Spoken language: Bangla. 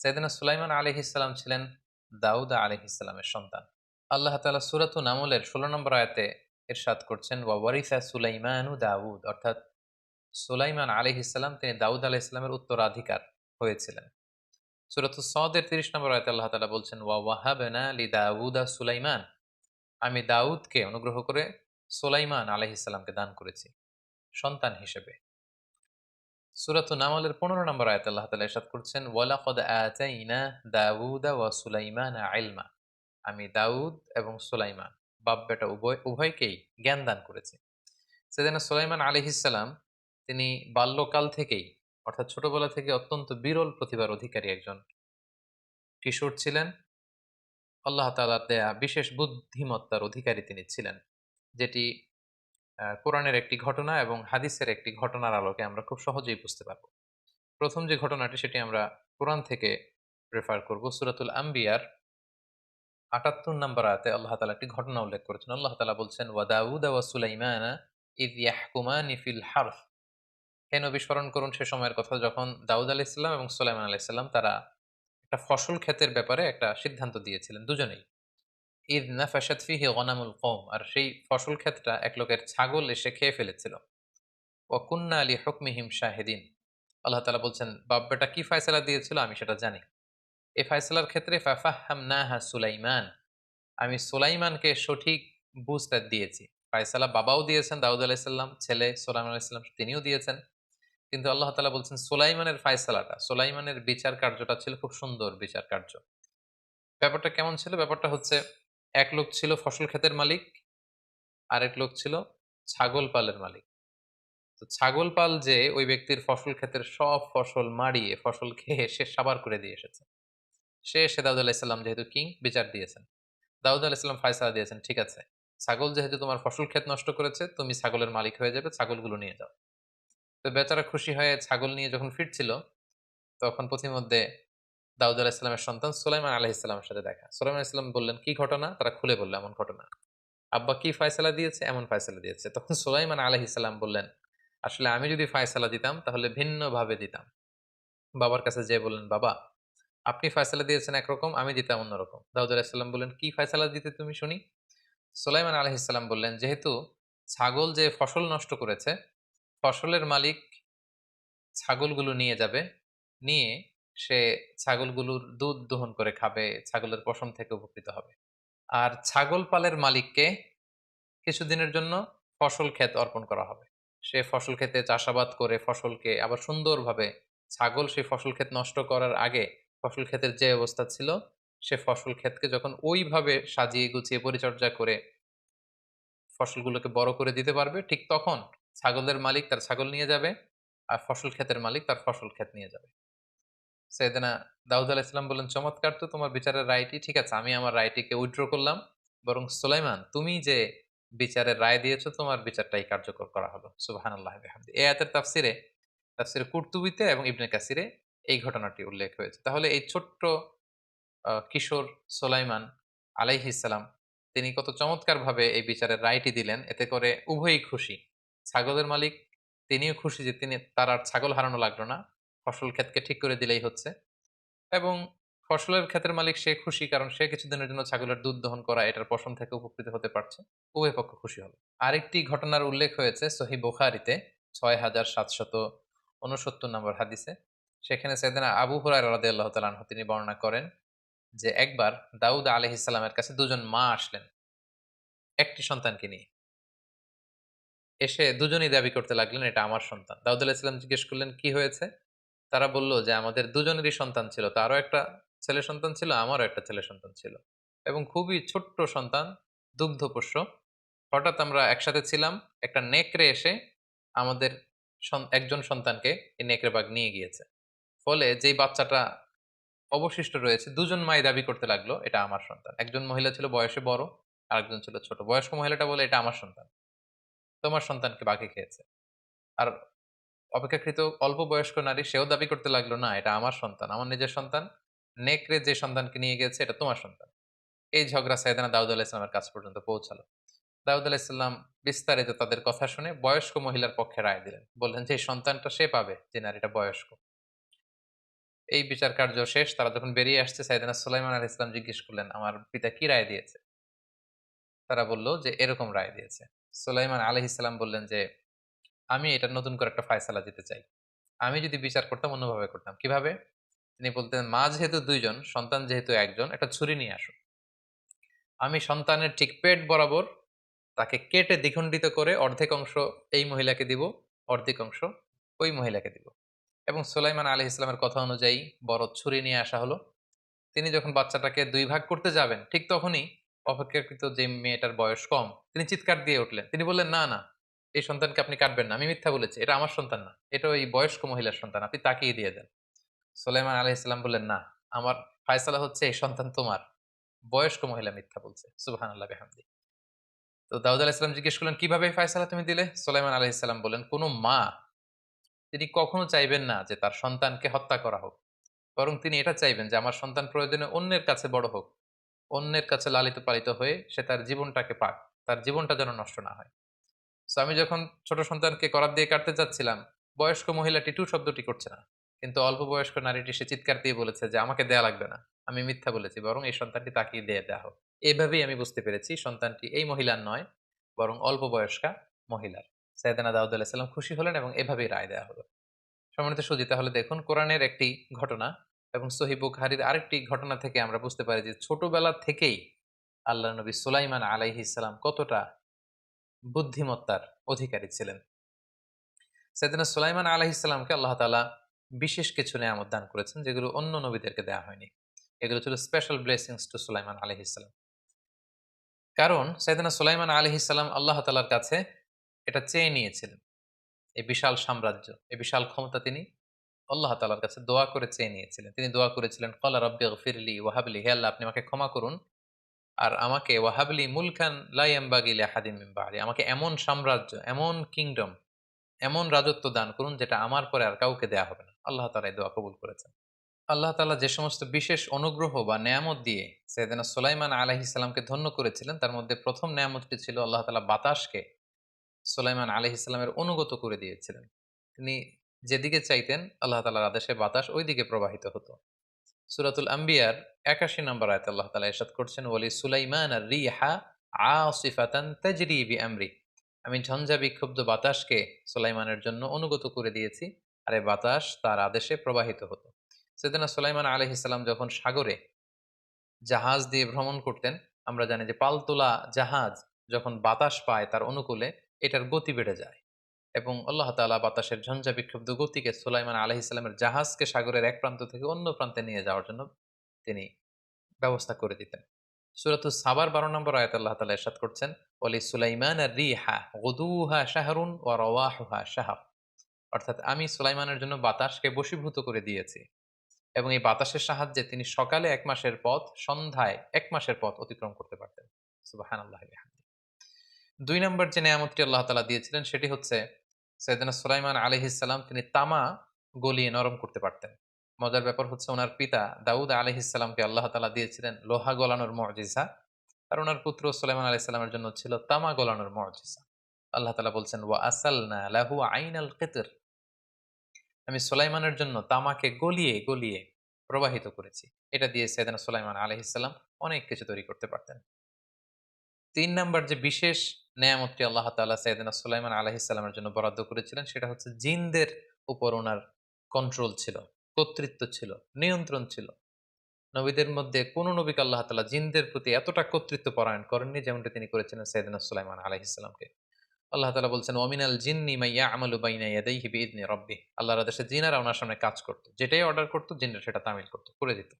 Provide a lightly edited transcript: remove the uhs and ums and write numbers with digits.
সাইয়েদনা সুলাইমান আলাইহিস সালাম ছিলেন দাউদ আলাইহিস সালামের সন্তান। আল্লাহ তাআলা সূরাতু নামলের ১৬ নম্বর আয়াতে ইরশাদ করছেন, ওয়া ওয়ারিসা সুলাইমানু দাউদ, অর্থাৎ সুলাইমান আলাইহিস সালাম তিনি দাউদ আলাইহিস সালামের উত্তরাধিকার হয়েছিলেন। সূরাতু সদের ৩০ নম্বর আয়াতে আল্লাহ তাআলা বলছেন, ওয়া ওয়াহাবনা লিদাউদা সুলাইমান, আমি দাউদকে অনুগ্রহ করে সুলাইমান আলাইহিস সালামকে দান করেছি সন্তান হিসেবে। সূরাতুন নামলের ১৫ নম্বর আয়াতে আল্লাহ তাআলা ইরশাদ করছেন, ওয়ালাকাদ আতাইনা দাউদা ওয়া সুলাইমানা ইলমা, আমি দাউদ এবং সুলাইমান বাপ বেটা উভয়কেই জ্ঞান দান করেছি। সেদিনা সুলাইমান আলাইহিস সালাম তিনি বাল্যকাল থেকেই, অর্থাৎ ছোটবেলা থেকে অত্যন্ত বিরল প্রতিভার অধিকারী একজন কিশোর ছিলেন। আল্লাহ তাআলার দেয়া বিশেষ বুদ্ধিমত্তার অধিকারী তিনি ছিলেন, যেটি কোরআনের একটি ঘটনা এবং হাদিসের একটি ঘটনার আলোকে আমরা খুব সহজেই বুঝতে পারব। প্রথম যে ঘটনাটি সেটি আমরা কোরআন থেকে রেফার করব। সূরাতুল আম্বিয়ার ৭৮ নম্বর আয়াতে আল্লাহ তাআলা একটি ঘটনা উল্লেখ করেছেন। আল্লাহ তাআলা বলছেন, ওয়া দাউদা ওয়া সুলাইমানা ইয ইয়াহকুমানি ফিল হারথ, হে নবী স্মরণ করুন সে সময়ের কথা যখন দাউদ আলাইহিস সালাম এবং সুলাইমান আলাইহিস সালাম তারা একটা ফসল ক্ষেতের ব্যাপারে একটা সিদ্ধান্ত দিয়েছিলেন দুজনেই। ইয নাফাশাত ফিহি গনামুল কওম, আর সেই ফসল ক্ষেতটা এক লোকের ছাগল এসে খেয়ে ফেলেছিল। ওয়া কুন্না লিহুকমিহিম শাহিদিন, আল্লাহ তাআলা বলছেন বাপ বেটা কি ফয়সালা দিয়েছিল আমি সেটা জানি। এই ফয়সালার ক্ষেত্রে ফাফাহামনাহা সুলাইমান, আমি সুলাইমানকে সঠিক বুঝটা দিয়েছি। ফয়সালা বাবাও দিয়েছেন দাউদ আলাইহিস সালাম, ছেলে সুলাইমান আলাইহিস সালাম তিনিও দিয়েছেন। কিন্তু আল্লাহ তাআলা বলছেন সুলাইমানের ফয়সালাটা, সুলাইমানের বিচার কার্যটা ছিল খুব সুন্দর বিচার কার্য। ব্যাপারটা কেমন ছিল? ব্যাপারটা হচ্ছে, এক লোক ছিল ফসল ক্ষেতের মালিক, আরেক লোক ছিল ছাগল পালের মালিক। তো ছাগল পাল যে ওই ব্যক্তির ফসল ক্ষেতের সব ফসল মাড়িয়ে ফসল খেয়ে সে সাবার করে দিয়ে এসেছে। সে এসে দাউদ আলাইহিস সালাম যেহেতু কিং বিচার দিয়েছেন। দাউদ আলাইহিস সালাম ফায়সালা দিয়েছেন, ঠিক আছে, ছাগল যেহেতু তোমার ফসল ক্ষেত নষ্ট করেছে, তুমি ছাগলের মালিক হয়ে যাবে, ছাগলগুলো নিয়ে যাও। তো বেচারা খুশি হয়ে ছাগল নিয়ে যখন ফিরছিল, তখন পথিমধ্যে দাউদ আলাইহিস সালামের সন্তান সুলাইমান আলাইহিস সালামের সাথে দেখা। সুলাইমান আলাইহিস সালাম বললেন, কি ঘটনা? তারা খুলে বলল, এমন ঘটনা। আব্বা কি ফায়সালা দিয়েছে? এমন ফায়সালা দিয়েছে। তখন সুলাইমান আলাইহিস সালাম বললেন, আসলে আমি যদি ফায়সালা দিতাম তাহলে ভিন্নভাবে দিতাম। বাবার কাছে যেয়ে বললেন, বাবা আপনি ফায়সালা দিয়েছেন একরকম, আমি দিতাম অন্যরকম। দাউদ আলাইহিস সালাম বললেন, কি ফায়সালা দিতে তুমি শুনি? সুলাইমান আলাইহিস সালাম বললেন, যেহেতু ছাগল যে ফসল নষ্ট করেছে, ফসলের মালিক ছাগলগুলো নিয়ে যাবে। নিয়ে সে ছাগলগুলোর দুধ দহন করে খাবে, ছাগলের পশম থেকে উপকৃত হবে। আর ছাগল পালের মালিককে কিছুদিনের জন্য ফসল ক্ষেত অর্পণ করা হবে। সে ফসল ক্ষেতে চাষাবাদ করে ফসলকে আবার সুন্দরভাবে, ছাগল সেই ফসল ক্ষেত নষ্ট করার আগে ফসল ক্ষেতের যে অবস্থা ছিল, সে ফসল ক্ষেতকে যখন ওইভাবে সাজিয়ে গুছিয়ে পরিচর্যা করে ফসলগুলোকে বড় করে দিতে পারবে, ঠিক তখন ছাগলের মালিক তার ছাগল নিয়ে যাবে, আর ফসল ক্ষেতের মালিক তার ফসল ক্ষেত নিয়ে যাবে। সাইয়েদনা দাউদ আলাইহিস সালাম বললেন, চমৎকার তো তোমার বিচারের রায়টি। ঠিক আছে, আমি আমার রায়টিকে উইথড্র করলাম। বরং সুলাইমান তুমি যে বিচারের রায় দিয়েছো তোমার বিচারটাই কার্যকর করা হলো। সুবহানাল্লাহি ওয়া বিহামদিহি। এই আয়াতের তাফসিরে কুরতুবিতে এবং ইবনে কাসিরে এই ঘটনাটি উল্লেখ হয়েছে। তাহলে এই ছোট্ট কিশোর সুলাইমান আলাইহিস সালাম তিনি কত চমৎকারভাবে এই বিচারের রায়টি দিলেন। এতে করে উভয়ই খুশি। ছাগলের মালিক তিনিও খুশি যে তার আর ছাগল হারানো লাগলো না। ফসল ক্ষেতকে ঠিক করে দিলেই হচ্ছে। এবং ফসলের ক্ষেতের মালিক সে খুশি, কারণ সে কিছুদিনের জন্য ছাগলের দুধ দহন করা এটার পশম থেকে উপকৃত হতে পারছে। উভয় পক্ষ খুশি হলো। আরেকটি ঘটনার উল্লেখ হয়েছে সহিহ বুখারীতে ৬৭৬৯ নম্বর হাদিসে। সেখানে সাইয়েদনা আবু হুরায়রা রাদিয়াল্লাহু তাআলা আনহু তিনি বর্ণনা করেন যে একবার দাউদ আলাইহিস সালামের কাছে দুজন মা আসলেন একটি সন্তানকে নিয়ে। এসে দুজনেই দাবি করতে লাগলেন এটা আমার সন্তান। দাউদ আলাইহিস সালাম জিজ্ঞেস করলেন, কি হয়েছে? তারা বলল যে আমাদের দুজনেরই সন্তান ছিল। তারও একটা ছেলে সন্তান ছিল, আমারও একটা ছেলে সন্তান ছিল। এবং খুবই ছোট্ট সন্তান, দুগ্ধপোষ্য। হঠাৎ আমরা একসাথে ছিলাম। একটা নেকড়ে এসে আমাদের একজন সন্তানকে এই নেকড়ে বাঘ নিয়ে গিয়েছে। ফলে যেই বাচ্চাটা অবশিষ্ট রয়েছে, দুজন মাই দাবি করতে লাগলো এটা আমার সন্তান। একজন মহিলা ছিল বয়সে বড়, আরেকজন ছিল ছোট। বয়স্ক মহিলাটা বলে এটা আমার সন্তান। তোমার সন্তানকে বাঘে খেয়েছে। আর অপেক্ষাকৃত অল্প বয়স্ক নারী সেও দাবি করতে লাগলো, না এটা আমার সন্তান, আমার নিজের সন্তান। নেকড়ে যে সন্তানকে নিয়ে গেছে এটা তোমার সন্তান। এই ঝগড়া সাইয়েদনা দাউদ আলাইহিস সালামের কাছ পর্যন্ত পৌঁছালো। দাউদ আলাইহিস সালাম বিস্তারিত তাদের কথা শুনে বয়স্ক মহিলার পক্ষে রায় দিলেন। বললেন যে এই সন্তানটা সে পাবে যে নারীটা বয়স্ক। এই বিচার কার্য শেষ, তারা যখন বেরিয়ে আসছে, সাইয়েদনা সুলাইমান আলাইহিস সালাম জিজ্ঞেস করলেন, আমার পিতা কি রায় দিয়েছে? তারা বলল যে এরকম রায় দিয়েছে। সুলাইমান আলাইহিস সালাম বললেন যে, আমি এটা নতুন করে একটা ফায়সালা দিতে চাই। আমি যদি বিচার করতাম অন্যভাবে করতাম। কিভাবে? তিনি বলতেন, মা যেহেতু ২ জন, সন্তান যেহেতু ১ জন, একটা ছুরি নিয়ে আসো। আমি সন্তানের ঠিক পেট বরাবর তাকে কেটে দ্বিখণ্ডিত করে অর্ধেক অংশ এই মহিলাকে দিব, অর্ধেক অংশ ওই মহিলাকে দিব। এবং সুলাইমান আলাইহিস সালামের কথা অনুযায়ী বড় ছুরি নিয়ে আসা হলো। তিনি যখন বাচ্চাটাকে ২ ভাগ করতে যাবেন, ঠিক তখনই অপেক্ষাকৃত যে মেয়েটার বয়স কম, তিনি চিৎকার দিয়ে উঠলেন। তিনি বললেন, "না, না, এই সন্তানকে আপনি কাটবেন না। আমি মিথ্যা বলেছি। এটা আমার সন্তান না। এটা ওই বয়স্ক মহিলার সন্তান। আপনি তাকেই দিয়ে দেন।" সুলাইমান আলাইহিস সালাম বললেন, "না, আমার ফায়সালা হচ্ছে এই সন্তান তোমার। বয়স্ক মহিলা মিথ্যা বলছে।" সুবহানাল্লাহ বিহামদিহি। তো দাউদ আলাইহিস সালাম জিজ্ঞেস করলেন, "কিভাবে এই ফায়সালা তুমি দিলে?" সুলাইমান আলাইহিস সালাম বললেন, "কোন মা তিনি কখনো চাইবেন না যে তার সন্তানকে হত্যা করা হোক। বরং তিনি এটা চাইবেন যে আমার সন্তান প্রয়োজনে অন্যের কাছে বড় হোক। অন্যের কাছে লালিত পালিত হয়ে সে তার জীবনটাকে পাক। তার জীবনটা যেন নষ্ট না হয়।" সো আমি যখন ছোট সন্তানকে করাত দিয়ে কাটতে চাচ্ছিলাম, বয়স্ক মহিলাটি টু শব্দটি করছে না। কিন্তু অল্প বয়স্ক নারীটি সে চিৎকার দিয়ে বলেছে যে, "আমাকে দেয়া লাগবে না। আমি মিথ্যা বলেছি। বরং এই সন্তানটি তাকেই দিয়ে দেয়া হোক।" এভাবেই আমি বুঝতে পেরেছি সন্তানটি এই মহিলার নয়, বরং অল্প বয়স্কা মহিলার। সাইয়েদনা দাউদ আলাইহিস সালাম খুশি হলেন এবং এভাবেই রায় দেয়া হলো। সম্মানিত সুধী, তাহলে দেখুন কোরআনের একটি ঘটনা এবং সহিহ বুখারীর আরেকটি ঘটনা থেকে আমরা বুঝতে পারি যে ছোটবেলা থেকেই আল্লাহর নবী সুলাইমান আলাইহিস সালাম কতটা বুদ্ধিমত্তার অধিকারী ছিলেন। সাইয়েদনা সুলাইমান আলাইহিস সালামকে আল্লাহ তাআলা বিশেষ কিছু নেয়ামত দান করেছেন যেগুলো অন্য নবীদেরকে দেয়া হয়নি। এগুলো ছিল স্পেশাল ব্লেসিংস টু সুলাইমান আলাইহিস সালাম। কারণ সাইয়েদনা সুলাইমান আলাইহিস সালাম আল্লাহ তাআলার কাছে এটা চেয়ে নিয়েছিলেন। এই বিশাল সাম্রাজ্য, এই বিশাল ক্ষমতা তিনি আল্লাহ তাআলার কাছে দোয়া করে চেয়ে নিয়েছিলেন। তিনি দোয়া করেছিলেন, ক্বালা রাব্বিগফিরলি ওয়াহাবলি, হে আল্লাহ আপনি আমাকে ক্ষমা করুন আর আমাকে ওয়াহাবলি মুলকান লা ইয়ানবাগি লিআহাদিন মিন বা'দি, আমাকে এমন সাম্রাজ্য, এমন কিংডম, এমন রাজত্ব দান করুন যেটা আমার পরে আর কাউকে দেয়া হবে না। আল্লাহ তাআলা এই দোয়া কবুল করেছেন। আল্লাহ তাআলা যে সমস্ত বিশেষ অনুগ্রহ বা নেয়ামত দিয়ে সাইয়েদনা সুলাইমান আলাইহিস সালামকে ধন্য করেছিলেন, তার মধ্যে ১ম নেয়ামতটি ছিল আল্লাহ তাআলা বাতাসকে সুলাইমান আলাইহিস সালামের অনুগত করে দিয়েছিলেন। তিনি যেদিকে চাইতেন আল্লাহ তাআলার আদেশে বাতাস ওইদিকে প্রবাহিত হতো। সূরাতুল আম্বিয়ার ৮১ নম্বর আয়াতে আল্লাহ তাআলা ইরশাদ করছেন, ওয়ালি সুলাইমান আর-রিহা আসিফাতান তাজরি বিআমরি, আমি ঝঞ্ঝা বিক্ষুব্ধ বাতাসকে সুলাইমানের জন্য অনুগত করে দিয়েছি, আর এই বাতাস তার আদেশে প্রবাহিত হতো। সাইয়েদনা সুলাইমান আলাইহিস সালাম যখন সাগরে জাহাজ দিয়ে ভ্রমণ করতেন, আমরা জানি যে পালতোলা জাহাজ যখন বাতাস পায় তার অনুকূলে, এটার গতি বেড়ে যায় এবং আল্লাহ তাআলা বাতাসের ঝঞ্ঝা বিক্ষুব্ধ গতিকে সুলাইমান আলাইহিস সালামের জাহাজকে সাগরের এক প্রান্ত থেকে অন্য প্রান্তে নিয়ে যাওয়ার জন্য তিনি ব্যবস্থা করে দিতেন। সূরাতুস সাবার ১২ নম্বর আয়াতে আল্লাহ তাআলা ইরশাদ করছেন, ওয়ালি সুলাইমান আর-রিহা গুদুহা শাহরুন ওয়া রাওয়াহুহা শাহর, অর্থাৎ আমি সুলাইমানের জন্য বাতাসকে বশীভূত করে দিয়েছি এবং এই বাতাসের সাহায্যে তিনি সকালে ১ মাসের পথ, সন্ধ্যায় ১ মাসের পথ অতিক্রম করতে পারতেন। সুবহানাল্লাহি ওয়া বিহামদিহি। ২ নম্বর যে নেয়ামতটি আল্লাহ তাআলা দিয়েছিলেন সেটি হচ্ছে সাইয়েদনা সুলাইমান আলাইহিস সালাম তিনি তামা গলিয়ে নরম করতে পারতেন। মজার ব্যাপার হচ্ছে উনার পিতা দাউদ আলাইহিস সালামকে আল্লাহ তাআলা দিয়েছিলেন লোহা গলানোর মুজিজা। আর উনার পুত্র সুলাইমান আলাইহিস সালামের জন্য ছিল তামা গলানোর মুজিজা। আল্লাহ তাআলা বলছেন, ওয়া আসালনা লাহু আইনাল কিতর, আমি সুলাইমানের জন্য তামাকে গলিয়ে গলিয়ে প্রবাহিত করেছি। এটা দিয়ে সাইয়েদনা সুলাইমান আলাইহিস সালাম অনেক কিছু তৈরি করতে পারতেন। ৩ নাম্বার যে বিশেষ নেয়ামতটি আল্লাহ তাআলা সাইয়েদনা সুলাইমান আলাইহিস সালামের জন্য বরাদ্দ করেছিলেন সেটা হচ্ছে জিনদের উপর উনার কন্ট্রোল ছিল, কর্তৃত্ব ছিল, নিয়ন্ত্রণ ছিল। নবীদের মধ্যে কোন নবীকে আল্লাহ তাআলা জিনদের প্রতি এতটা কর্তৃত্ব পরায়ণ করেননি যেমনটা তিনি করেছিলেন সাইয়েদনা সুলাইমান আলাইহিস সালামকে। আল্লাহ তাআলা বলছেন, ওয়া মিনাল জিন্নি মান ইয়া'মালু বাইনা ইয়াদাইহি বিইذনি রাব্বিহ, আল্লাহর আদেশে জিনেরা ওনার সামনে কাজ করত। যেটাই অর্ডার করত জিনরা সেটা তামিল করত, করে দিত।